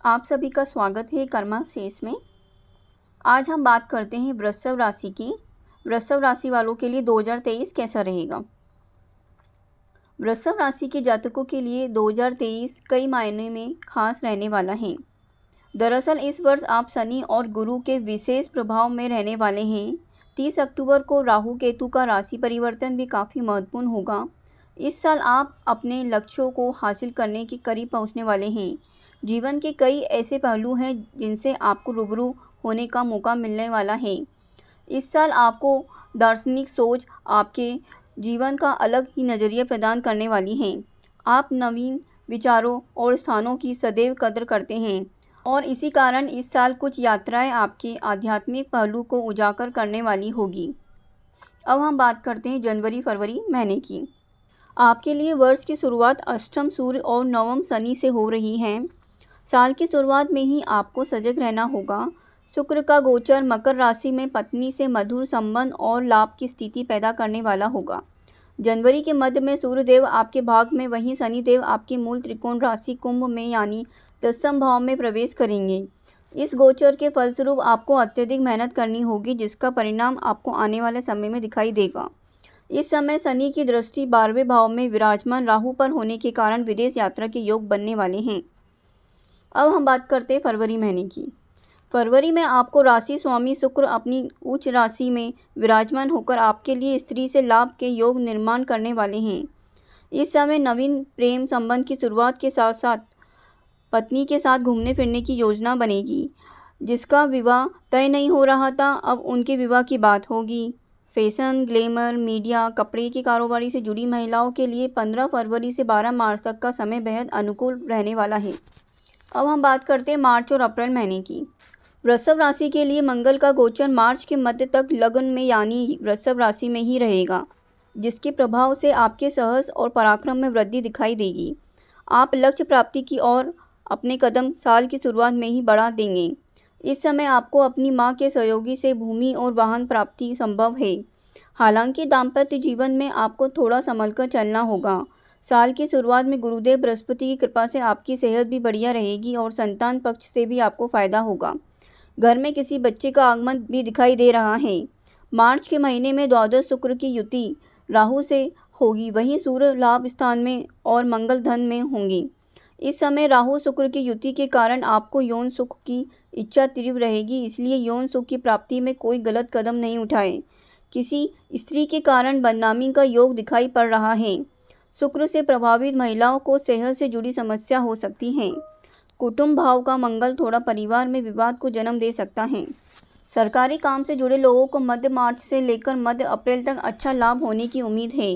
आप सभी का स्वागत है कर्मा शेष में। आज हम बात करते हैं वृषभ राशि की। वृषभ राशि वालों के लिए 2023 कैसा रहेगा। वृषभ राशि के जातकों के लिए 2023 कई मायने में खास रहने वाला है। दरअसल इस वर्ष आप शनि और गुरु के विशेष प्रभाव में रहने वाले हैं। 30 अक्टूबर को राहु केतु का राशि परिवर्तन भी काफ़ी महत्वपूर्ण होगा। इस साल आप अपने लक्ष्यों को हासिल करने के करीब पहुंचने वाले हैं। जीवन के कई ऐसे पहलू हैं जिनसे आपको रूबरू होने का मौका मिलने वाला है। इस साल आपको दार्शनिक सोच आपके जीवन का अलग ही नज़रिया प्रदान करने वाली है। आप नवीन विचारों और स्थानों की सदैव कदर करते हैं और इसी कारण इस साल कुछ यात्राएं आपके आध्यात्मिक पहलू को उजागर करने वाली होगी। अब हम बात करते हैं जनवरी फरवरी महीने की। आपके लिए वर्ष की शुरुआत अष्टम सूर्य और नवम शनि से हो रही है। साल की शुरुआत में ही आपको सजग रहना होगा। शुक्र का गोचर मकर राशि में पत्नी से मधुर संबंध और लाभ की स्थिति पैदा करने वाला होगा। जनवरी के मध्य में सूर्यदेव आपके भाग में, वहीं शनिदेव आपकी मूल त्रिकोण राशि कुंभ में यानी 10वें भाव में प्रवेश करेंगे। इस गोचर के फलस्वरूप आपको अत्यधिक मेहनत करनी होगी, जिसका परिणाम आपको आने वाले समय में दिखाई देगा। इस समय शनि की दृष्टि 12वें भाव में विराजमान राहु पर होने के कारण विदेश यात्रा के योग बनने वाले हैं। अब हम बात करते हैं फरवरी महीने की। फरवरी में आपको राशि स्वामी शुक्र अपनी उच्च राशि में विराजमान होकर आपके लिए स्त्री से लाभ के योग निर्माण करने वाले हैं। इस समय नवीन प्रेम संबंध की शुरुआत के साथ साथ पत्नी के साथ घूमने फिरने की योजना बनेगी। जिसका विवाह तय नहीं हो रहा था, अब उनके विवाह की बात होगी। फैशन, ग्लैमर, मीडिया, कपड़े की कारोबारी से जुड़ी महिलाओं के लिए 15 फरवरी से 12 मार्च तक का समय बेहद अनुकूल रहने वाला है। अब हम बात करते हैं मार्च और अप्रैल महीने की। वृषभ राशि के लिए मंगल का गोचर मार्च के मध्य तक लग्न में यानी वृषभ राशि में ही रहेगा, जिसके प्रभाव से आपके साहस और पराक्रम में वृद्धि दिखाई देगी। आप लक्ष्य प्राप्ति की ओर अपने कदम साल की शुरुआत में ही बढ़ा देंगे। इस समय आपको अपनी मां के सहयोगी से भूमि और वाहन प्राप्ति संभव है। हालांकि दाम्पत्य जीवन में आपको थोड़ा संभलकर चलना होगा। साल की शुरुआत में गुरुदेव बृहस्पति की कृपा से आपकी सेहत भी बढ़िया रहेगी और संतान पक्ष से भी आपको फायदा होगा। घर में किसी बच्चे का आगमन भी दिखाई दे रहा है। मार्च के महीने में द्वादश शुक्र की युति राहु से होगी, वहीं सूर्य लाभ स्थान में और मंगल धन में होंगे। इस समय राहु शुक्र की युति के कारण आपको यौन सुख की इच्छा तीव्र रहेगी, इसलिए यौन सुख की प्राप्ति में कोई गलत कदम नहीं उठाएं। किसी स्त्री के कारण बदनामी का योग दिखाई पड़ रहा है। शुक्र से प्रभावित महिलाओं को सेहत से जुड़ी समस्या हो सकती है। कुटुंब भाव का मंगल थोड़ा परिवार में विवाद को जन्म दे सकता है। सरकारी काम से जुड़े लोगों को मध्य मार्च से लेकर मध्य अप्रैल तक अच्छा लाभ होने की उम्मीद है।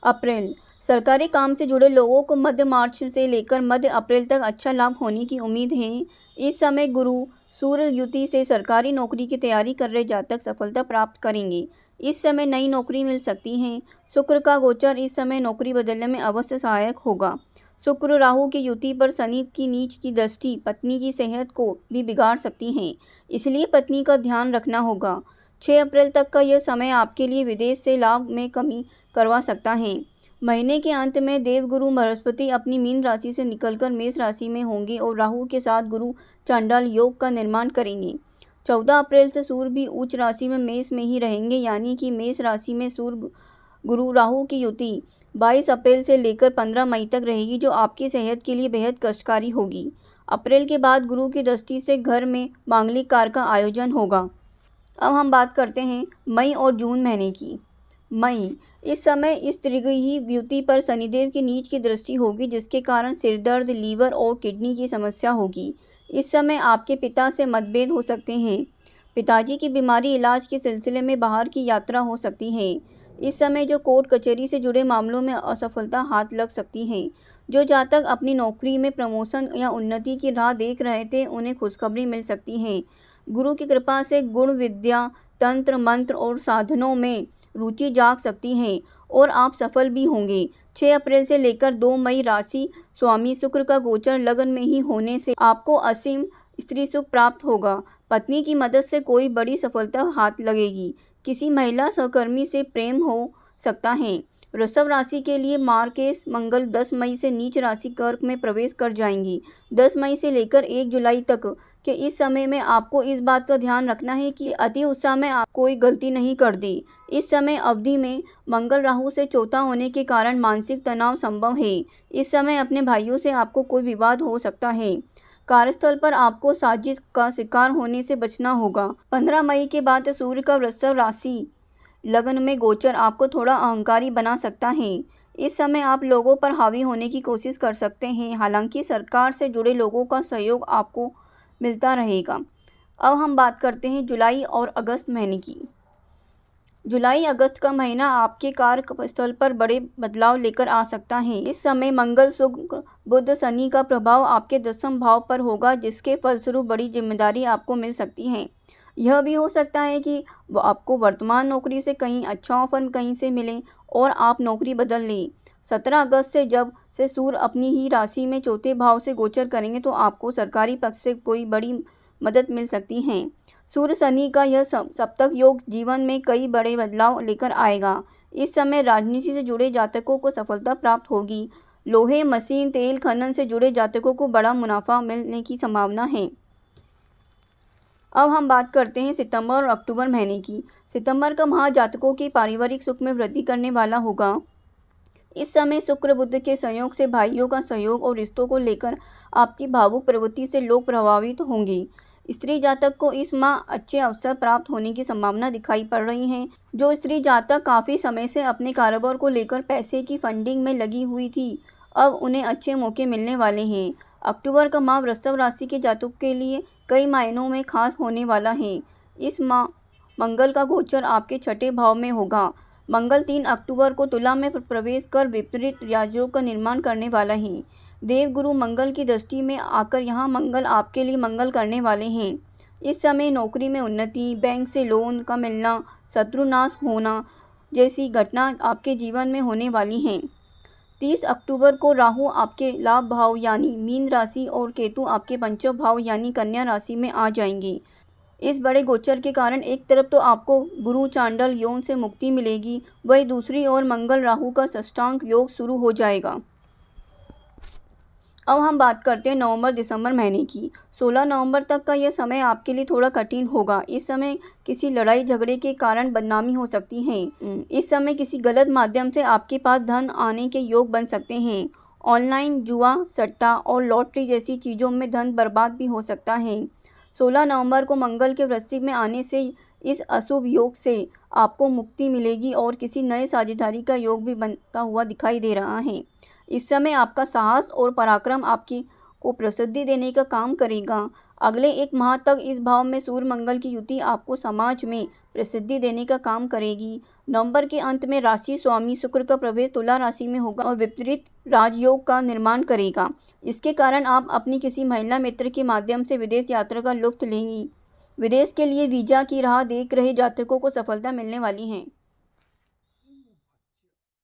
अप्रैल, सरकारी काम से जुड़े लोगों को मध्य मार्च से लेकर मध्य अप्रैल तक अच्छा लाभ होने की उम्मीद है। इस समय गुरु सूर्य युति से सरकारी नौकरी की तैयारी कर रहे जातक सफलता प्राप्त करेंगे। इस समय नई नौकरी मिल सकती है। शुक्र का गोचर इस समय नौकरी बदलने में अवश्य सहायक होगा। शुक्र राहु की युति पर शनि की नीच की दृष्टि पत्नी की सेहत को भी बिगाड़ सकती है, इसलिए पत्नी का ध्यान रखना होगा। 6 अप्रैल तक का यह समय आपके लिए विदेश से लाभ में कमी करवा सकता है। महीने के अंत में देवगुरु बृहस्पति अपनी मीन राशि से निकलकर मेष राशि में होंगे और राहु के साथ गुरु चांडाल योग का निर्माण करेंगे। 14 अप्रैल से सूर्य भी उच्च राशि में मेष में ही रहेंगे, यानी कि मेष राशि में सूर्य गुरु राहु की युति 22 अप्रैल से लेकर 15 मई तक रहेगी, जो आपकी सेहत के लिए बेहद कष्टकारी होगी। अप्रैल के बाद गुरु की दृष्टि से घर में मांगलिक कार्य का आयोजन होगा। अब हम बात करते हैं मई और जून महीने की। मई, इस समय इस त्रिग्रही युति पर शनिदेव की नीच की दृष्टि होगी, जिसके कारण सिरदर्द, लीवर और किडनी की समस्या होगी। इस समय आपके पिता से मतभेद हो सकते हैं। पिताजी की बीमारी इलाज के सिलसिले में बाहर की यात्रा हो सकती है। इस समय जो कोर्ट कचहरी से जुड़े मामलों में असफलता हाथ लग सकती है। जो जातक अपनी नौकरी में प्रमोशन या उन्नति की राह देख रहे थे, उन्हें खुशखबरी मिल सकती है। गुरु की कृपा से गुण विद्या, तंत्र मंत्र और साधनों में रुचि जाग सकती है और आप सफल भी होंगे। 6 अप्रैल से लेकर 2 मई राशि स्वामी शुक्र का गोचर लग्न में ही होने से आपको असीम स्त्री सुख प्राप्त होगा। पत्नी की मदद से कोई बड़ी सफलता हाथ लगेगी। किसी महिला सहकर्मी से प्रेम हो सकता है। वृषभ राशि के लिए मार्केश मंगल 10 मई से नीच राशि कर्क में प्रवेश कर जाएंगी। 10 मई से लेकर 1 जुलाई तक के इस समय में आपको इस बात का ध्यान रखना है कि अति उत्साह में आप कोई गलती नहीं कर दी। इस समय अवधि में मंगल राहु से चौथा होने के कारण मानसिक तनाव संभव है। इस समय अपने भाइयों से आपको कोई विवाद हो सकता है। कार्यस्थल पर आपको साजिश का शिकार होने से बचना होगा। 15 मई के बाद सूर्य का वृषभ राशि लग्न में गोचर आपको थोड़ा अहंकारी बना सकता है। इस समय आप लोगों पर हावी होने की कोशिश कर सकते हैं। हालांकि सरकार से जुड़े लोगों का सहयोग आपको मिलता रहेगा। अब हम बात करते हैं जुलाई और अगस्त महीने की। जुलाई अगस्त का महीना आपके कार्यस्थल पर बड़े बदलाव लेकर आ सकता है। इस समय मंगल शुक्र बुध शनि का प्रभाव आपके 10वें भाव पर होगा, जिसके फलस्वरूप बड़ी जिम्मेदारी आपको मिल सकती है। यह भी हो सकता है कि आपको वर्तमान नौकरी से कहीं अच्छा ऑफर कहीं से मिले और आप नौकरी बदल लें। 17 अगस्त से जब से सूर्य अपनी ही राशि में चौथे भाव से गोचर करेंगे तो आपको सरकारी पक्ष से कोई बड़ी मदद मिल सकती है। सूर्य शनि का यह सप्तक योग जीवन में कई बड़े बदलाव लेकर आएगा। इस समय राजनीति से जुड़े जातकों को सफलता प्राप्त होगी। लोहे, मशीन, तेल खनन से जुड़े जातकों को बड़ा मुनाफा मिलने की संभावना है। अब हम बात करते हैं सितंबर और अक्टूबर महीने की। सितंबर का माह जातकों की पारिवारिक सुख में वृद्धि करने वाला होगा। इस समय शुक्र बुध के संयोग से भाइयों का सहयोग और रिश्तों को लेकर आपकी भावुक प्रवृत्ति से लोग प्रभावित होंगे। स्त्री जातक को इस माह अच्छे अवसर प्राप्त होने की संभावना दिखाई पड़ रही है। जो स्त्री जातक काफ़ी समय से अपने कारोबार को लेकर पैसे की फंडिंग में लगी हुई थी, अब उन्हें अच्छे मौके मिलने वाले हैं। अक्टूबर का माह वृषभ राशि के जातकों के लिए कई मायनों में खास होने वाला है। इस माह मंगल का गोचर आपके छठे भाव में होगा। मंगल 3 अक्टूबर को तुला में प्रवेश कर विपरीत राजयोग का निर्माण करने वाला है। देवगुरु मंगल की दृष्टि में आकर यहाँ मंगल आपके लिए मंगल करने वाले हैं। इस समय नौकरी में उन्नति, बैंक से लोन का मिलना, शत्रुनाश होना जैसी घटना आपके जीवन में होने वाली हैं। 30 अक्टूबर को राहु आपके लाभ भाव यानी मीन राशि और केतु आपके पंचम भाव यानी कन्या राशि में आ जाएंगे। इस बड़े गोचर के कारण एक तरफ तो आपको गुरु चांडाल योग से मुक्ति मिलेगी, वहीं दूसरी ओर मंगल राहु का षष्ठांग योग शुरू हो जाएगा। अब हम बात करते हैं नवंबर दिसंबर महीने की। 16 नवंबर तक का यह समय आपके लिए थोड़ा कठिन होगा। इस समय किसी लड़ाई झगड़े के कारण बदनामी हो सकती है। इस समय किसी गलत माध्यम से आपके पास धन आने के योग बन सकते हैं। ऑनलाइन जुआ, सट्टा और लॉटरी जैसी चीज़ों में धन बर्बाद भी हो सकता है। 16 नवंबर को मंगल के वृश्चिक में आने से इस अशुभ योग से आपको मुक्ति मिलेगी और किसी नए साझेदारी का योग भी बनता हुआ दिखाई दे रहा है। इस समय आपका साहस और पराक्रम आपकी को प्रसिद्धि देने का काम करेगा। अगले 1 माह तक इस भाव में सूर्य मंगल की युति आपको समाज में प्रसिद्धि देने का काम करेगी। नवंबर के अंत में राशि स्वामी शुक्र का प्रवेश तुला राशि में होगा और विपरीत राजयोग का निर्माण करेगा। इसके कारण आप अपनी किसी महिला मित्र के माध्यम से विदेश यात्रा का लुत्फ लेंगी। विदेश के लिए वीजा की राह देख रहे जातकों को सफलता मिलने वाली है।